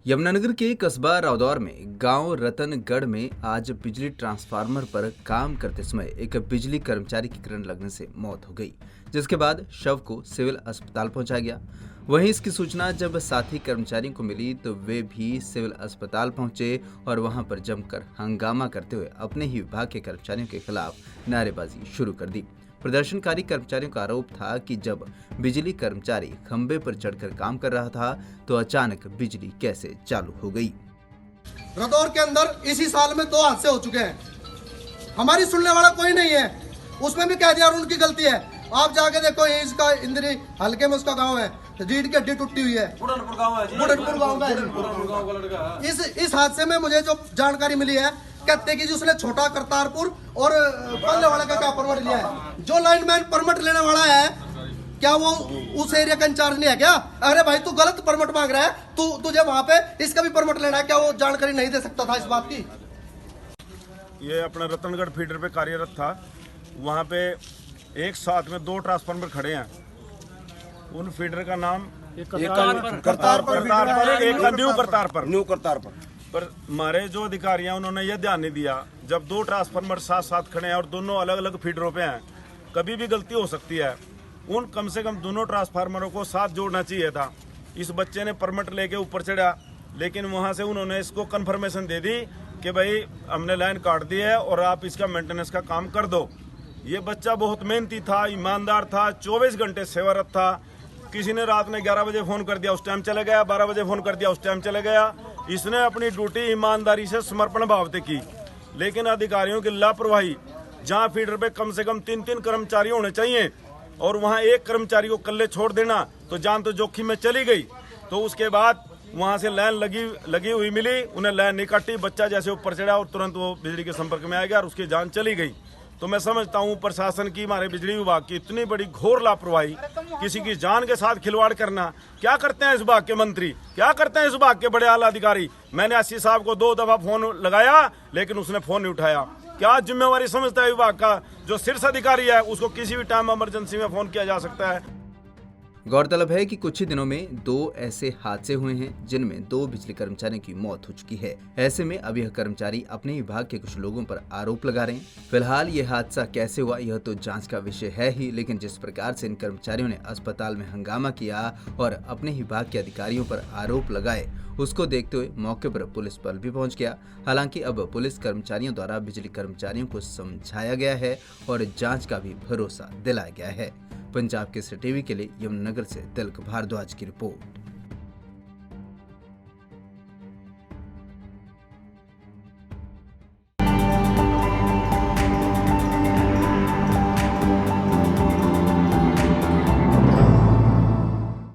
यमुनानगर के कस्बा राउदौर में गांव रतनगढ़ में आज बिजली ट्रांसफार्मर पर काम करते समय एक बिजली कर्मचारी की करंट लगने से मौत हो गई, जिसके बाद शव को सिविल अस्पताल पहुंचाया गया। वहीं इसकी सूचना जब साथी कर्मचारियों को मिली तो वे भी सिविल अस्पताल पहुंचे और वहां पर जमकर हंगामा करते हुए अपने ही विभाग के कर्मचारियों के खिलाफ नारेबाजी शुरू कर दी। प्रदर्शनकारी कर्मचारियों का आरोप था कि जब बिजली कर्मचारी खंबे पर चढ़कर काम कर रहा था तो अचानक बिजली कैसे चालू हो गई। रदौर के अंदर इसी साल में 2 हादसे हो चुके हैं। हमारी सुनने वाला कोई नहीं है, उसमें भी कह दिया और उनकी गलती है। आप जाके देखो, ये इसका इंद्री हल्के में उसका गांव है, रीढ़ की हड्डी टूटी हुई है, बुढ़नपुर गांव का है। इस हादसे में मुझे जो जानकारी मिली है, कहते कि जी उसने छोटा करतारपुर और पल्ले वाले का क्या परमिट लिया है। जो लाइनमैन परमिट लेने वाला है, क्या वो उस एरिया का इंचार्ज नहीं है क्या? अरे भाई, तू गलत परमिट मांग रहा है, तुझे वहां पे इसका भी परमिट लेना है, क्या वो जानकारी नहीं दे सकता था इस बात की? ये अपना रतनगढ़ फीडर पे कार्यरत था। वहाँ पे एक साथ में 2 ट्रांसफार्मर खड़े हैं। उन फीडर का नाम करतारपुर, एक न्यू करतारपुर। पर हमारे जो अधिकारी हैं उन्होंने ये ध्यान नहीं दिया। जब 2 ट्रांसफार्मर साथ साथ खड़े हैं और दोनों अलग अलग फीडरों पे हैं, कभी भी गलती हो सकती है। उन कम से कम दोनों ट्रांसफार्मरों को साथ जोड़ना चाहिए था। इस बच्चे ने परमिट लेके ऊपर चढ़ा, लेकिन वहाँ से उन्होंने इसको कंफर्मेशन दे दी कि भाई हमने लाइन काट दी है और आप इसका मेंटेनेंस का काम कर दो। ये बच्चा बहुत मेहनती था, ईमानदार था, 24 घंटे सेवारत था। किसी ने रात में 11 बजे फ़ोन कर दिया, उस टाइम चले गया, 12 बजे फ़ोन कर दिया, उस टाइम चले गया। इसने अपनी ड्यूटी ईमानदारी से समर्पण भाव से की। लेकिन अधिकारियों की लापरवाही, जहाँ फीडर पे कम से कम 3 कर्मचारी होने चाहिए और वहाँ एक कर्मचारी को कल्ले छोड़ देना तो जान तो जोखिम में चली गई। तो उसके बाद वहाँ से लाइन लगी हुई मिली, उन्हें लाइन नहीं काटी। बच्चा जैसे ऊपर चढ़ा और तुरंत वो बिजली के संपर्क में आ गया और उसकी जान चली गई। तो मैं समझता हूँ प्रशासन की, हमारे बिजली विभाग की इतनी बड़ी घोर लापरवाही, किसी की जान के साथ खिलवाड़ करना। क्या करते हैं इस विभाग के मंत्री, क्या करते हैं इस विभाग के बड़े आला अधिकारी? मैंने एससी साहब को 2 दफा फोन लगाया, लेकिन उसने फोन नहीं उठाया। क्या जिम्मेवारी समझता है विभाग का? जो शीर्ष अधिकारी है उसको किसी भी टाइम इमरजेंसी में फोन किया जा सकता है। गौरतलब है कि कुछ ही दिनों में 2 ऐसे हादसे हुए हैं जिनमें 2 बिजली कर्मचारियों की मौत हो चुकी है। ऐसे में अब यह कर्मचारी अपने विभाग के कुछ लोगों पर आरोप लगा रहे हैं। फिलहाल ये हादसा कैसे हुआ यह तो जांच का विषय है ही, लेकिन जिस प्रकार से इन कर्मचारियों ने अस्पताल में हंगामा किया और अपने विभाग के अधिकारियों पर आरोप लगाए, उसको देखते हुए मौके पर पुलिस बल भी पहुंच गया। हालांकि अब पुलिस कर्मचारियों द्वारा बिजली कर्मचारियों को समझाया गया है और जांच का भी भरोसा दिलाया गया है। पंजाब केसरी टीवी के लिए यमुनानगर से तिलक भारद्वाज की रिपोर्ट।